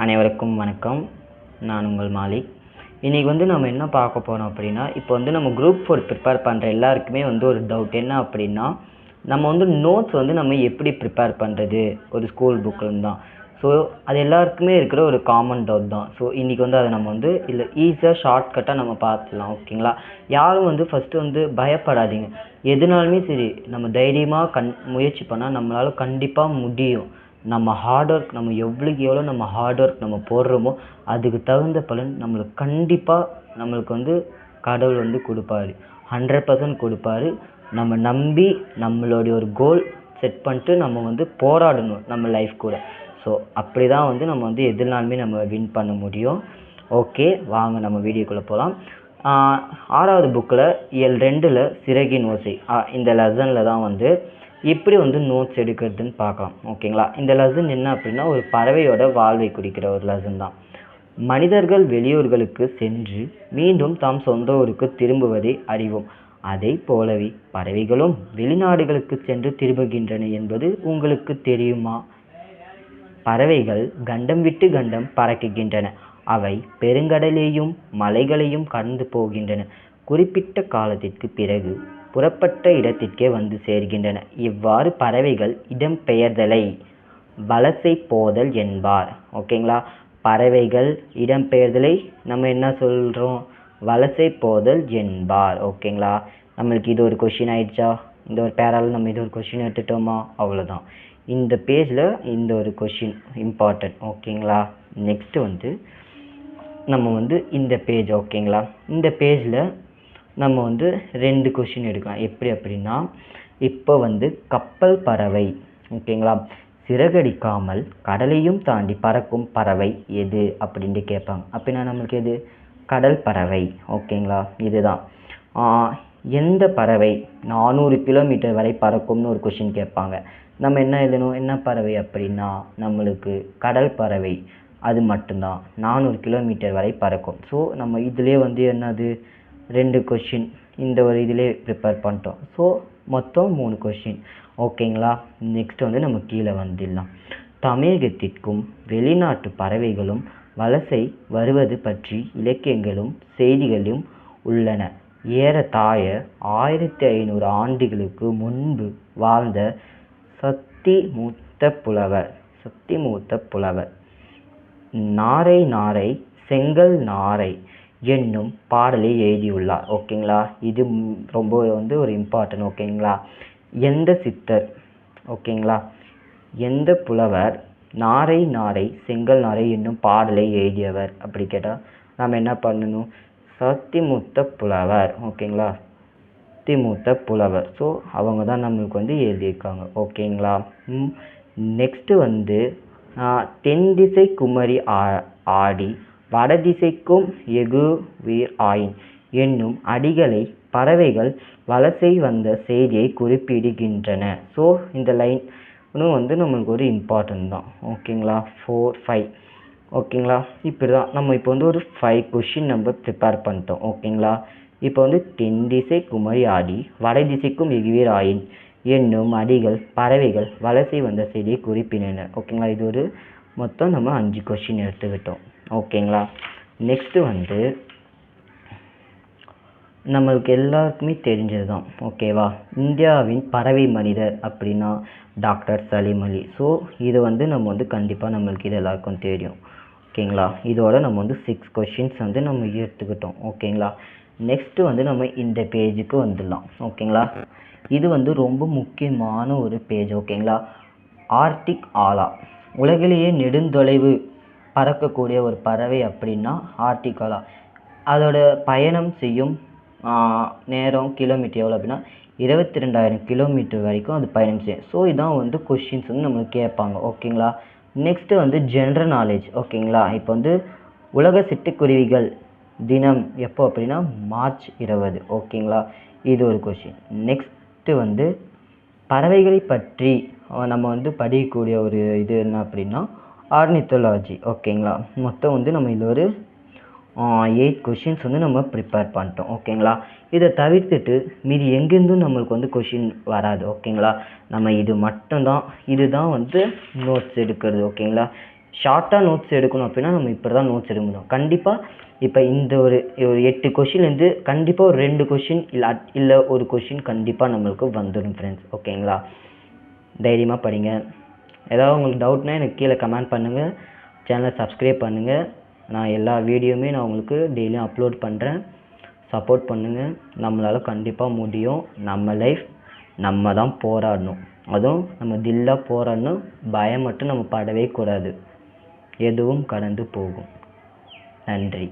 அனைவருக்கும் வணக்கம். நான் உங்கள் மாலிக். இன்றைக்கி வந்து நம்ம என்ன பார்க்க போகிறோம் அப்படின்னா, இப்போ வந்து நம்ம குரூப் 4 ப்ரிப்பேர் பண்ணுற எல்லாருக்குமே வந்து ஒரு டவுட் என்ன அப்படின்னா, நம்ம வந்து நோட்ஸ் வந்து நம்ம எப்படி ப்ரிப்பேர் பண்ணுறது ஒரு ஸ்கூல் புக்கில் தான். ஸோ அது எல்லாருக்குமே இருக்கிற ஒரு காமன் டவுட் தான். ஸோ இன்றைக்கி வந்து அதை நம்ம வந்து இல்லை ஈஸியாக ஷார்ட்கட்டாக நம்ம பார்த்துக்கலாம். ஓகேங்களா? யாரும் வந்து ஃபஸ்ட்டு வந்து பயப்படாதீங்க. எதுனாலுமே சரி நம்ம தைரியமாக முயற்சி பண்ணால் நம்மளால் கண்டிப்பாக முடியும். நம்ம ஹார்ட் ஒர்க் நம்ம எவ்வளோக்கு எவ்வளோ நம்ம ஹார்ட் ஒர்க் நம்ம போடுறோமோ அதுக்கு தகுந்த பலன் நம்மளுக்கு கண்டிப்பாக நம்மளுக்கு வந்து கடவுள் வந்து கொடுப்பாரு. 100% கொடுப்பாரு. நம்ம நம்பி நம்மளுடைய ஒரு கோல் செட் பண்ணிட்டு நம்ம வந்து போராடணும் நம்ம லைஃப் கூட. ஸோ அப்படி தான் வந்து நம்ம வந்து எதுனாலுமே நம்ம வின் பண்ண முடியும். ஓகே, வாங்க நம்ம வீடியோக்குள்ளே போகலாம். 6வது புக்கில் இயல் 2ல் சிறகின் ஓசை இந்த லெசனில் தான் வந்து எப்படி வந்து நோட்ஸ் எடுக்கிறதுன்னு பார்க்கலாம். ஓகேங்களா? இந்த லெசன் என்ன அப்படின்னா, ஒரு பறவையோட வாழ்வை குறிக்கிற ஒரு லெசன் தான். மனிதர்கள் வெளியூர்களுக்கு சென்று மீண்டும் தாம் சொந்த ஊருக்கு திரும்புவதை அறிவோம். அதை போலவே பறவைகளும் வெளிநாடுகளுக்கு சென்று திரும்புகின்றன என்பது உங்களுக்கு தெரியுமா? பறவைகள் கண்டம் விட்டு கண்டம் பறக்குகின்றன. அவை பெருங்கடலையும் மலைகளையும் கடந்து போகின்றன. குறிப்பிட்ட காலத்திற்கு பிறகு புறப்பட்ட இடத்திற்கே வந்து சேர்கின்றன. இவ்வாறு பறவைகள் இடம்பெயர்தலை வலசை போதல் என்பார். ஓகேங்களா? பறவைகள் இடம்பெயர்தலை நம்ம என்ன சொல்கிறோம்? வலசை போதல் என்பார். ஓகேங்களா? நம்மளுக்கு இது ஒரு கொஷின் ஆயிடுச்சா? இந்த ஒரு பேரால் நம்ம இது ஒரு கொஷின் எடுத்துட்டோமா? அவ்வளோதான். இந்த பேஜில் இந்த ஒரு கொஷின் இம்பார்ட்டன்ட். ஓகேங்களா? நெக்ஸ்ட்டு வந்து நம்ம வந்து இந்த பேஜ். ஓகேங்களா? இந்த பேஜில் நம்ம வந்து 2 கொஷின் எடுக்கலாம். எப்படி அப்படின்னா, இப்போ வந்து கப்பல் பறவை ஓகேங்களா சிறகடிக்காமல் கடலையும் தாண்டி பறக்கும் பறவை எது அப்படின்ட்டு கேட்பாங்க. அப்படின்னா நம்மளுக்கு எது? கடல் பறவை. ஓகேங்களா? இதுதான். எந்த பறவை 400 கிலோமீட்டர் வரை பறக்கும்னு ஒரு கொஷின் கேட்பாங்க. நம்ம என்ன எழுதணும்? என்ன பறவை அப்படின்னா நம்மளுக்கு கடல் பறவை. அது மட்டும்தான் 400 கிலோமீட்டர் வரை பறக்கும். ஸோ நம்ம இதிலே வந்து என்னது 2 கொஷின் இந்த ஒரு இதிலே ப்ரிப்பேர் பண்ணிட்டோம். ஸோ மொத்தம் 3 கொஷின். ஓகேங்களா? நெக்ஸ்ட் வந்து நம்ம கீழே வந்துடலாம். தமிழகத்திற்கும் வெளிநாட்டு பறவைகளும் வலசை வருவது பற்றி இலக்கியங்களும் செய்திகளும் உள்ளன. ஏறத்தாழ 1500 ஆண்டுகளுக்கு முன்பு வாழ்ந்த சத்திமூத்த புலவர் நாரை நாரை செங்கல் நாரை என்னும் பாடலை எழுதியுள்ளார். ஓகேங்களா? இது ரொம்ப வந்து ஒரு இம்பார்ட்டன்ட். ஓகேங்களா? எந்த சித்தர்? ஓகேங்களா? எந்த புலவர் நாரை நாரை செங்கல் நாரை என்னும் பாடலை எழுதியவர் அப்படி கேட்டால் நம்ம என்ன பண்ணணும்? சத்திமூத்த புலவர். ஓகேங்களா? சத்திமூத்த புலவர். ஸோ அவங்க தான் நம்மளுக்கு வந்து எழுதியிருக்காங்க. ஓகேங்களா? நெக்ஸ்ட்டு வந்து தென் திசை குமரி ஆடி வடதிசைக்கும் எகுவீர் ஆயின் என்னும் அடிகளை பறவைகள் வலசை வந்த செய்தியை குறிப்பிடுகின்றன. ஸோ இந்த லைனும் வந்து நம்மளுக்கு ஒரு இம்பார்ட்டன்ட் தான். ஓகேங்களா? 4, 5. ஓகேங்களா? இப்படி தான் நம்ம இப்போ வந்து ஒரு 5 கொஷின் நம்ம ப்ரிப்பேர் பண்ணிட்டோம். ஓகேங்களா? இப்போ வந்து தென் திசை குமரி ஆடி வட திசைக்கும் எகுவீர் ஆயின் என்னும் அடிகள் பறவைகள் வலசை வந்த செய்தியை குறிப்பிடுகின்றன. ஓகேங்களா? இது ஒரு மொத்தம் நம்ம 5 கொஷின் எடுத்துக்கிட்டோம். ஓகேங்களா? நெக்ஸ்ட்டு வந்து நம்மளுக்கு எல்லாருக்குமே தெரிஞ்சது தான். ஓகேவா? இந்தியாவின் பறவை மனிதர் அப்படின்னா டாக்டர் சலீம் அலி. ஸோ இது வந்து நம்ம வந்து கண்டிப்பாக நம்மளுக்கு இது எல்லாருக்கும் தெரியும். ஓகேங்களா? இதோட நம்ம வந்து 6 கொஷின்ஸ் வந்து நம்ம எடுத்துக்கிட்டோம். ஓகேங்களா? நெக்ஸ்ட்டு வந்து நம்ம இந்த பேஜுக்கு வந்துடலாம். ஓகேங்களா? இது வந்து ரொம்ப முக்கியமான ஒரு பேஜ். ஓகேங்களா? ஆர்டிக் ஆலா உலகிலேயே நெடுந்தொலைவு பறக்கக்கூடிய ஒரு பறவை அப்படின்னா ஆர்டிக் ஆலா. அதோட பயணம் செய்யும் நேரம் கிலோமீட்டர் எவ்வளோ அப்படின்னா 22,000 கிலோமீட்டர் வரைக்கும் அது பயணம் செய்யும். ஸோ இதான் வந்து கொஷின்ஸ் வந்து நம்மளுக்கு கேட்பாங்க. ஓகேங்களா? நெக்ஸ்ட்டு வந்து ஜென்ரல் நாலேஜ். ஓகேங்களா? இப்போ வந்து உலக சிட்டுக்குருவிகள் தினம் எப்போ அப்படின்னா மார்ச் 20. ஓகேங்களா? இது ஒரு கொஷின். நெக்ஸ்ட்டு வந்து பறவைகளை பற்றி நம்ம வந்து படிக்கக்கூடிய ஒரு இது என்ன அப்படின்னா ஆர்னித்தாலஜி. ஓகேங்களா? மொத்தம் வந்து நம்ம இது ஒரு 8 கொஷின்ஸ் வந்து நம்ம ப்ரிப்பேர் பண்ணிட்டோம். ஓகேங்களா? இதை தவிர்த்துட்டு மீதி எங்கேருந்தும் நம்மளுக்கு வந்து கொஷின் வராது. ஓகேங்களா? நம்ம இது மட்டும்தான் இதுதான் வந்து நோட்ஸ் எடுக்கிறது. ஓகேங்களா? ஷார்ட்டாக நோட்ஸ் எடுக்கணும் அப்படின்னா நம்ம இப்படி தான் நோட்ஸ் எடுக்க முடியும். கண்டிப்பாக இப்போ இந்த ஒரு 8 கொஷின்லேருந்து கண்டிப்பாக ஒரு 2 கொஷின் இல்லை ஒரு கொஷின் கண்டிப்பாக நம்மளுக்கு வந்துடும் ஃப்ரெண்ட்ஸ். ஓகேங்களா? தைரியமாக படிங்க. ஏதாவது உங்களுக்கு டவுட்னா எனக்கு கீழே கமெண்ட் பண்ணுங்கள். சேனலை சப்ஸ்கிரைப் பண்ணுங்கள். நான் எல்லா வீடியோவுமே நான் உங்களுக்கு டெய்லியும் அப்லோட் பண்ணுறேன். சப்போர்ட் பண்ணுங்கள். நம்மளால் கண்டிப்பாக முடியும். நம்ம லைஃப் நம்ம தான் போராடணும். அதுவும் நம்ம தில்லாக போராடணும். பயம் மட்டும் நம்ம படவே கூடாது. எதுவும் கடந்து போகும். நன்றி.